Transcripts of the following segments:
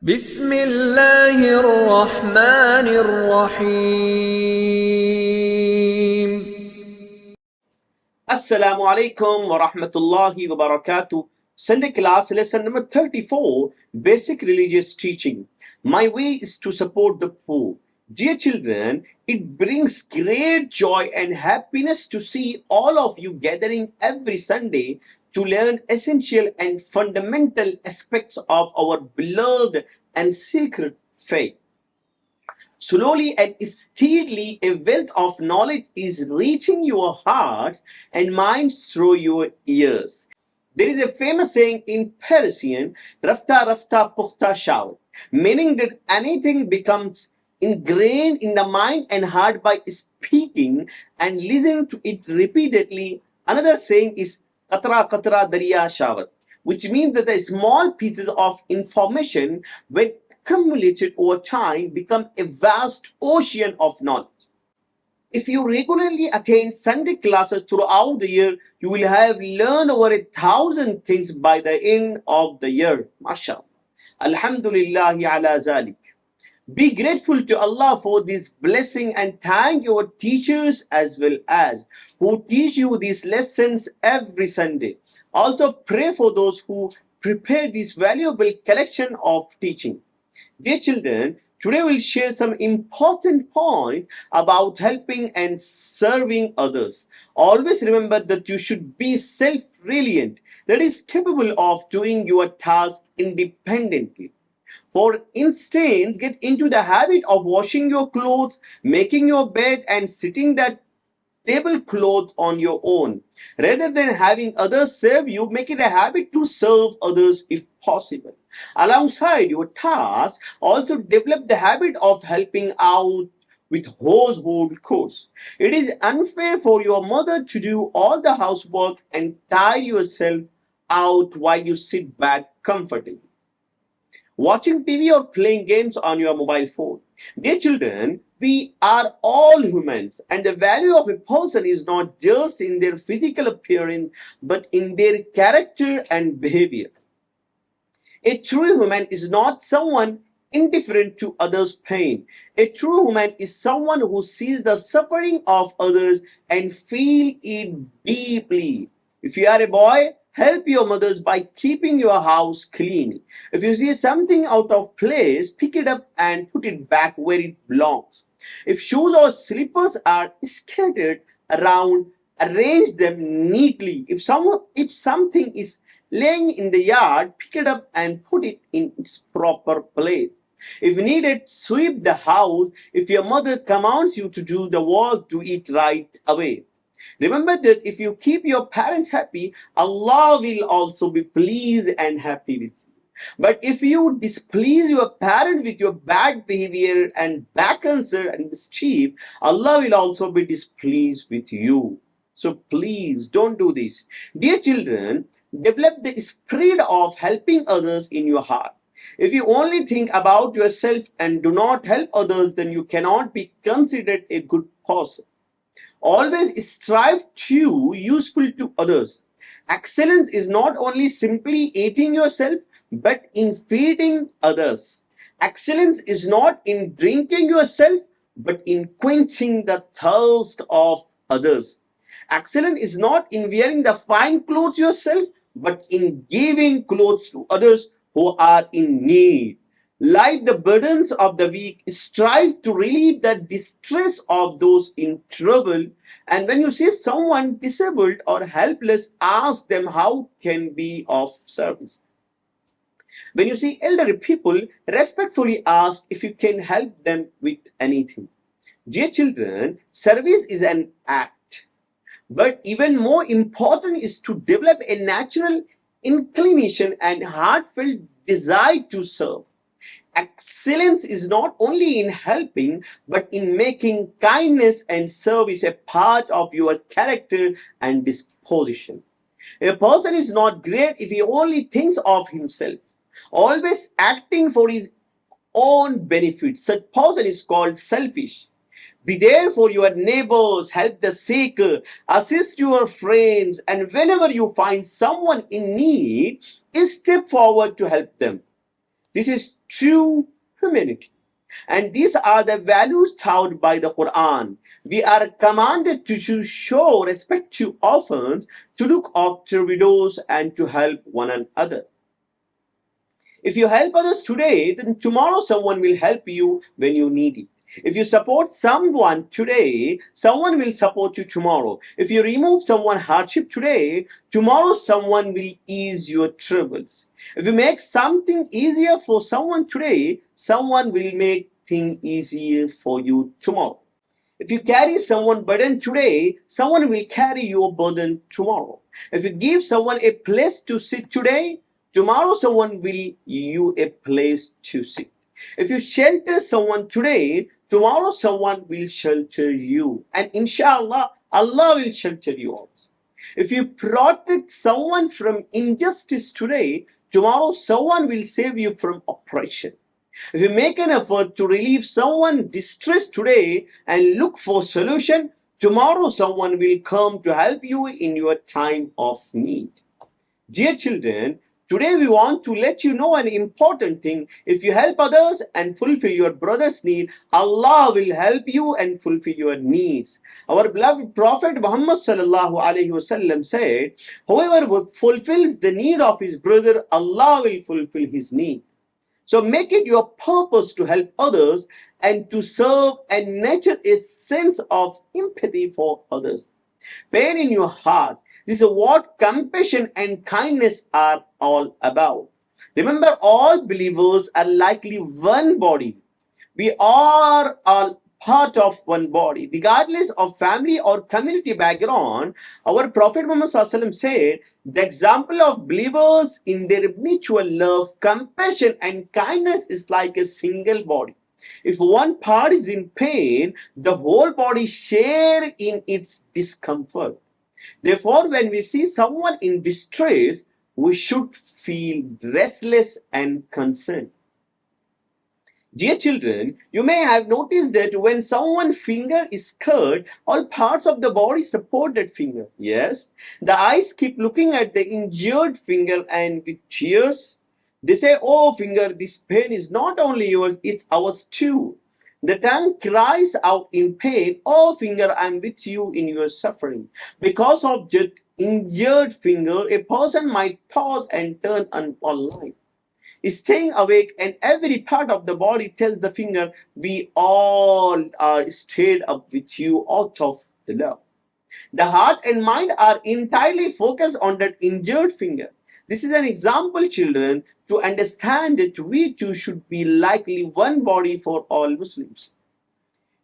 بسم الله الرحمن الرحيم. Assalamu alaikum wa rahmatullahi wa barakatuh. Sunday class lesson number 34, Basic Religious Teaching. My way is to support the poor. Dear children, it brings great joy and happiness to see all of you gathering every Sunday to learn essential and fundamental aspects of our beloved and sacred faith. Slowly and steadily, a wealth of knowledge is reaching your hearts and minds through your ears. There is a famous saying in Persian, Rafta Rafta Pukhta Shawt, meaning that anything becomes ingrained in the mind and heart by speaking and listening to it repeatedly. Another saying is Qatra Qatra Dariya Shawat, which means that the small pieces of information, when accumulated over time, become a vast ocean of knowledge. If you regularly attend Sunday classes throughout the year, you will have learned over 1,000 things by the end of the year. MashaAllah. Alhamdulillahi ala zalik. Be grateful to Allah for this blessing and thank your teachers as well as who teach you these lessons every Sunday. Also pray for those who prepare this valuable collection of teaching. Dear children, today we'll share some important points about helping and serving others. Always remember that you should be self-reliant, that is capable of doing your task independently. For instance, get into the habit of washing your clothes, making your bed, and sitting that tablecloth on your own. Rather than having others serve you, make it a habit to serve others if possible. Alongside your task, also develop the habit of helping out with household chores. It is unfair for your mother to do all the housework and tire yourself out while you sit back comfortably, watching TV or playing games on your mobile phone. Dear children, we are all humans, and the value of a person is not just in their physical appearance but in their character and behavior. A true human is not someone indifferent to others' pain. A true human is someone who sees the suffering of others and feel it deeply. If you are a boy, help your mothers by keeping your house clean. If you see something out of place, pick it up and put it back where it belongs. If shoes or slippers are scattered around, arrange them neatly. If something is laying in the yard, pick it up and put it in its proper place. If needed, sweep the house. If your mother commands you to do the work, do it right away. Remember that if you keep your parents happy, Allah will also be pleased and happy with you. But if you displease your parent with your bad behavior and back answer and mischief, Allah will also be displeased with you. So please don't do this. Dear children, develop the spirit of helping others in your heart. If you only think about yourself and do not help others, then you cannot be considered a good person. Always strive to be useful to others. Excellence is not only simply eating yourself, but in feeding others. Excellence is not in drinking yourself, but in quenching the thirst of others. Excellence is not in wearing the fine clothes yourself, but in giving clothes to others who are in need. Light the burdens of the weak, strive to relieve the distress of those in trouble, and when you see someone disabled or helpless, ask them how can be of service. When you see elderly people, respectfully ask if you can help them with anything. Dear children, service is an act, but even more important is to develop a natural inclination and heartfelt desire to serve. Excellence is not only in helping, but in making kindness and service a part of your character and disposition. A person is not great if he only thinks of himself, always acting for his own benefit. Such person is called selfish. Be there for your neighbors, help the sick, assist your friends, and whenever you find someone in need, step forward to help them. This is true humanity. And these are the values taught by the Quran. We are commanded to show respect to orphans, to look after widows, and to help one another. If you help others today, then tomorrow someone will help you when you need it. If you support someone today, someone will support you tomorrow. If you remove someone hardship today, tomorrow someone will ease your troubles. If you make something easier for someone today, someone will make things easier for you tomorrow. If you carry someone's burden today, someone will carry your burden tomorrow. If you give someone a place to sit today, tomorrow someone will give you a place to sit. If you shelter someone today, tomorrow someone will shelter you. And inshallah, Allah will shelter you also. If you protect someone from injustice today, tomorrow someone will save you from oppression. If you make an effort to relieve someone distress today and look for solution, tomorrow someone will come to help you in your time of need. Dear children, today we want to let you know an important thing. If you help others and fulfill your brother's need, Allah will help you and fulfill your needs. Our beloved Prophet Muhammad sallallahu alaihi wasallam said, whoever fulfills the need of his brother, Allah will fulfill his need. So make it your purpose to help others and to serve and nurture a sense of empathy for others. Pain in your heart. This is what compassion and kindness are all about. Remember, all believers are likely one body. We are all part of one body. Regardless of family or community background, our Prophet Muhammad said, the example of believers in their mutual love, compassion and kindness is like a single body. If one part is in pain, the whole body shares in its discomfort. Therefore, when we see someone in distress, we should feel restless and concerned. Dear children, you may have noticed that when someone's finger is cut, all parts of the body support that finger. Yes, the eyes keep looking at the injured finger and with tears, they say, oh finger, this pain is not only yours, it's ours too. The tongue cries out in pain, oh finger, I'm with you in your suffering. Because of that injured finger, a person might toss and turn online. Staying awake, and every part of the body tells the finger, we all are stayed up with you out of the love. The heart and mind are entirely focused on that injured finger. This is an example, children, to understand that we too should be likely one body for all Muslims.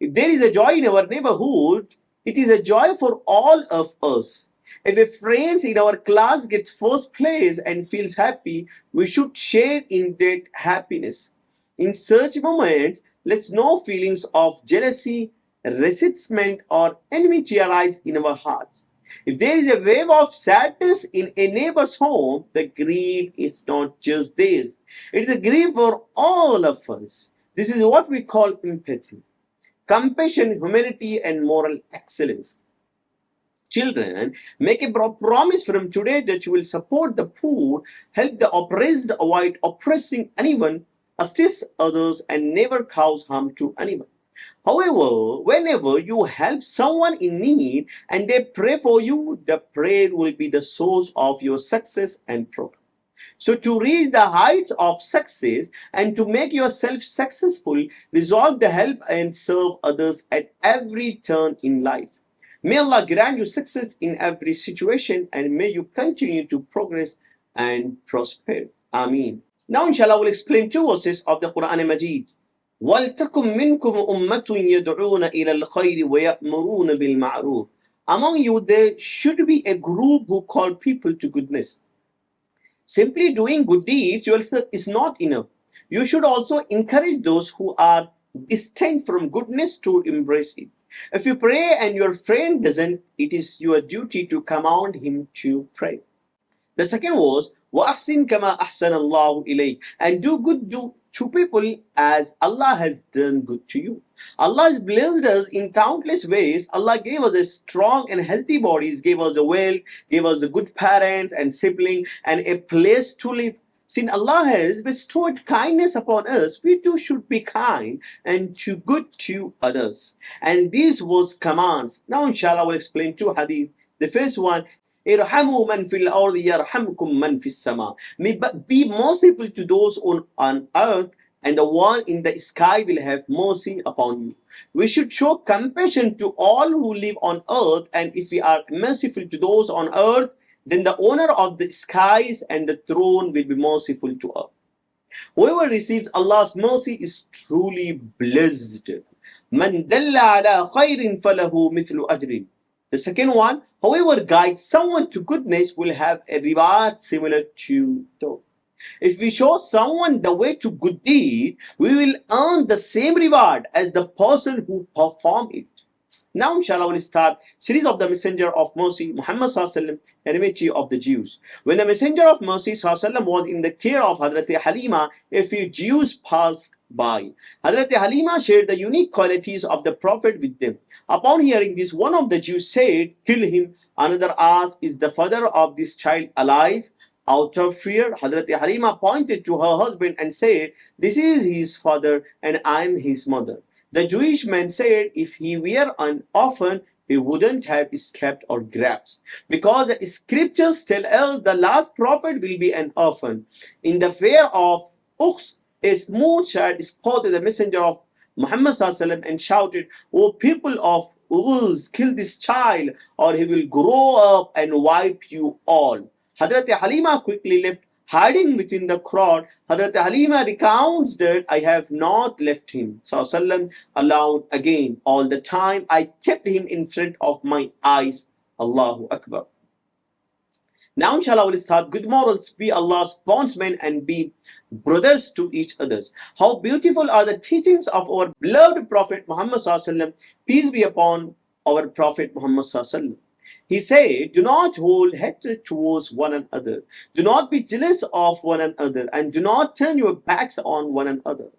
If there is a joy in our neighborhood, it is a joy for all of us. If a friend in our class gets first place and feels happy, we should share in that happiness. In such moments, let no feelings of jealousy, resentment, or enmity arise in our hearts. If there is a wave of sadness in a neighbor's home, the grief is not just theirs. It is a grief for all of us. This is what we call empathy, compassion, humanity, and moral excellence. Children, make a promise from today that you will support the poor, help the oppressed, avoid oppressing anyone, assist others, and never cause harm to anyone. However, whenever you help someone in need and they pray for you, the prayer will be the source of your success and progress. So to reach the heights of success and to make yourself successful, resolve to help and serve others at every turn in life. May Allah grant you success in every situation and may you continue to progress and prosper. Ameen. Now inshallah we'll explain two verses of the Quran Majid. وَلْتَكُمْ مِنْكُمْ أُمَّةٌ يَدْعُونَ إِلَى الْخَيْرِ وَيَأْمُرُونَ بِالْمَعْرُوفِ. Among you there should be a group who call people to goodness. Simply doing good deeds yourself is not enough. You should also encourage those who are distant from goodness to embrace it. If you pray and your friend doesn't, it is your duty to command him to pray. The second was, وَأَحْسِنْ كَمَا أَحْسَنَ اللَّهُ إِلَيْكَ. And do good to people as Allah has done good to you. Allah has blessed us in countless ways. Allah gave us a strong and healthy bodies, gave us a wealth, gave us a good parents and siblings, and a place to live. Since Allah has bestowed kindness upon us, we too should be kind and too good to others. And these was commands. Now inshallah we'll explain two hadith. The first one, Irhamu man fil ardi yarhamkum man fis sama. Be merciful to those on earth, and the one in the sky will have mercy upon you. We should show compassion to all who live on earth, and if we are merciful to those on earth, then the owner of the skies and the throne will be merciful to us. Whoever receives Allah's mercy is truly blessed. Man dalla ala khairin falahu mithlu ajrin. The second one, whoever guides someone to goodness will have a reward similar to those. If we show someone the way to good deed, we will earn the same reward as the person who performed it. Now inshallah we'll start series of the Messenger of Mercy, Muhammad sallallahu enmity of the Jews. When the Messenger of Mercy sallallahu was in the care of Hazrat Halima, a few Jews passed by. Hazrat Halima shared the unique qualities of the Prophet with them. Upon hearing this, one of the Jews said, "Kill him." Another asked, "Is the father of this child alive?" Out of fear, Hazrat Halima pointed to her husband and said, "This is his father and I am his mother." The Jewish man said, "If he were an orphan, he wouldn't have escaped our grasp, because the scriptures tell us the last prophet will be an orphan." In the fear of Ukhs, a smooth child spotted the messenger of Muhammad and shouted, "O people of Uz, kill this child, or he will grow up and wipe you all." Hazrat Halima quickly left, hiding within the crowd. Hazrat Halima recounts that, "I have not left him alone again. All the time I kept him in front of my eyes." Allahu Akbar. Now inshallah we'll start good morals. Be Allah's bondsmen and be brothers to each other. How beautiful are the teachings of our beloved Prophet Muhammad sallallahu. Peace be upon our Prophet Muhammad sallallahu. He said, "Do not hold hatred towards one another. Do not be jealous of one another, and do not turn your backs on one another.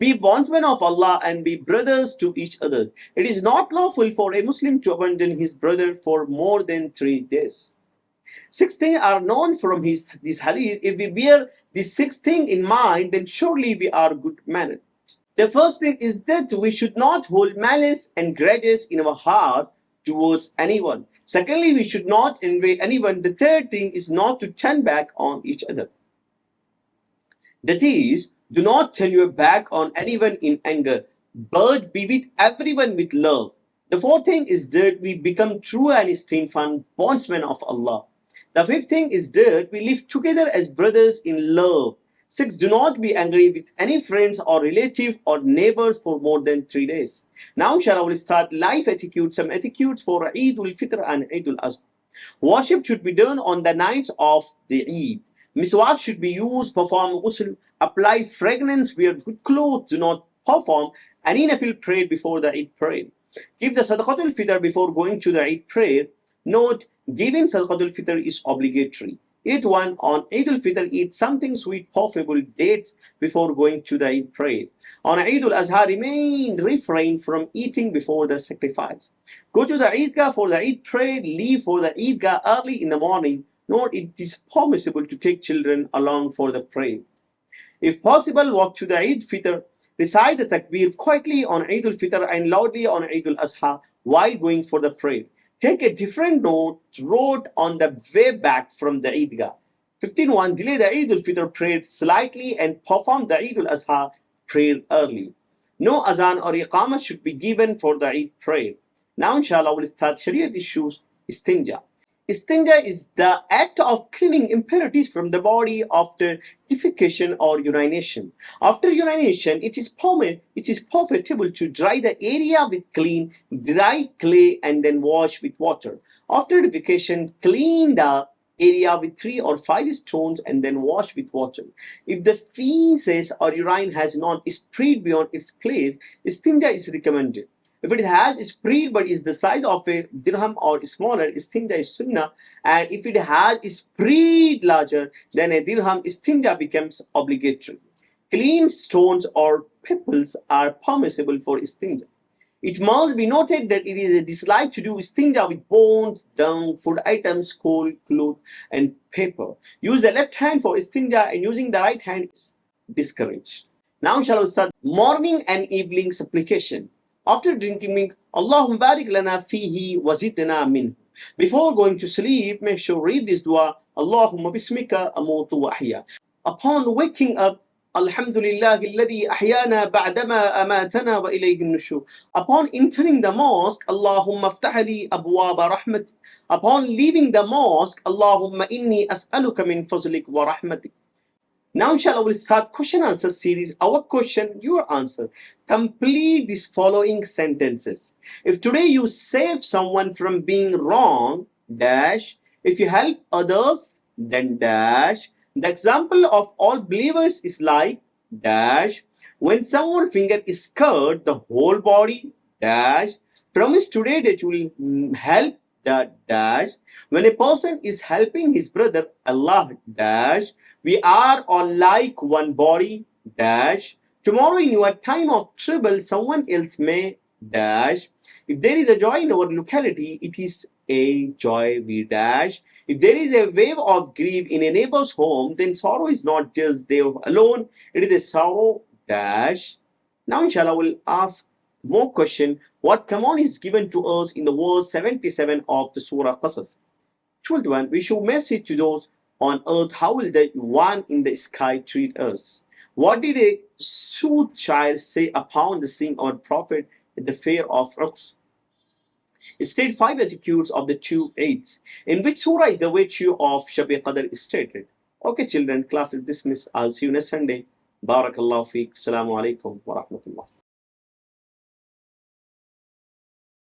Be bondsmen of Allah and be brothers to each other. It is not lawful for a Muslim to abandon his brother for more than 3 days." 6 things are known from this hadith. If we bear these 6 things in mind, then surely we are good mannered. The first thing is that we should not hold malice and grudges in our heart towards anyone. Secondly, we should not envy anyone. The third thing is not to turn back on each other. That is, do not turn your back on anyone in anger, but be with everyone with love. The fourth thing is that we become true and steadfast bondsmen of Allah. The fifth thing is that we live together as brothers in love. 6. Do not be angry with any friends or relatives or neighbors for more than 3 days. Now inshallah we'll start life etiquette, some etiquettes for Eid-ul-Fitr and Eid-ul-Azha. Worship should be done on the nights of the Eid. Miswak should be used, perform ghusl, apply fragrance, wear good clothes, do not perform any nafil prayer before the Eid prayer. Give the Sadaqatul Fitr before going to the Eid prayer. Note, giving Sadaqatul Fitr is obligatory. Eat one on Eid-ul-Fitr, eat something sweet, puffable dates before going to the Eid prayer. On Eid-ul-Azha, refrain from eating before the sacrifice. Go to the Eidgah for the Eid prayer, leave for the Eidgah early in the morning. Note, it is permissible to take children along for the prayer. If possible, walk to the Eid-Fitr, recite the takbir quietly on Eid-ul-Fitr and loudly on Eid-ul-Azha while going for the prayer. Take a different road on the way back from the Eidgah. 15.1. Delay the Eid-ul-Fitr prayer slightly and perform the Eid-ul-Azha prayer early. No azan or iqamah should be given for the Eid prayer. Now inshallah we'll start Shariat issues. Istinja. Istinja is the act of cleaning impurities from the body after defecation or urination. After urination, it is profitable to dry the area with clean, dry clay and then wash with water. After defecation, clean the area with 3 or 5 stones and then wash with water. If the feces or urine has not spread beyond its place, istinja is recommended. If it has spread but is the size of a dirham or smaller, istinja is sunnah. And if it has spread larger than a dirham, istinja becomes obligatory. Clean stones or pebbles are permissible for istinja. It must be noted that it is a dislike to do istinja with bones, dung, food items, coal, cloth, and paper. Use the left hand for istinja and using the right hand is discouraged. Now shall we start morning and evening supplication. After drinking milk, Allahumma barik lana fihi wazidna min. Before going to sleep, make sure read this dua, Allahumma bismika amutu wa ahya. Upon waking up, Alhamdulillah alladhi ahyana ba'dama amatana wa ilayhi nushur. Upon entering the mosque, Allahumma aftah abwaba rahmat. Upon leaving the mosque, Allahumma inni as'aluka min fazlik wa rahmatik. Now inshallah we'll start question answer series. Our question, your answer. Complete these following sentences. If today you save someone from being wrong, dash. If you help others, then dash. The example of all believers is like dash. When someone's finger is cut, the whole body dash. Promise today that you will help the dash. When a person is helping his brother, Allah dash. We are all like one body dash. Tomorrow in your time of trouble, someone else may dash. If there is a joy in our locality, it is a joy we dash. If there is a wave of grief in a neighbor's home, then sorrow is not just there alone, it is a sorrow dash. Now inshallah we'll ask more question. What command is given to us in the verse 77 of the Surah Qasas? 12th one, we show message to those on earth. How will the one in the sky treat us? What did a soothsayer say upon the seeing our prophet at the fair of Uqs? State 5 etiquettes of the 2 Eids. In which surah is the virtue of Shabi Qadr stated? Okay children, class is dismissed. I'll see you next Sunday. Barakallahu feek. Assalamu alaikum wa rahmatullah.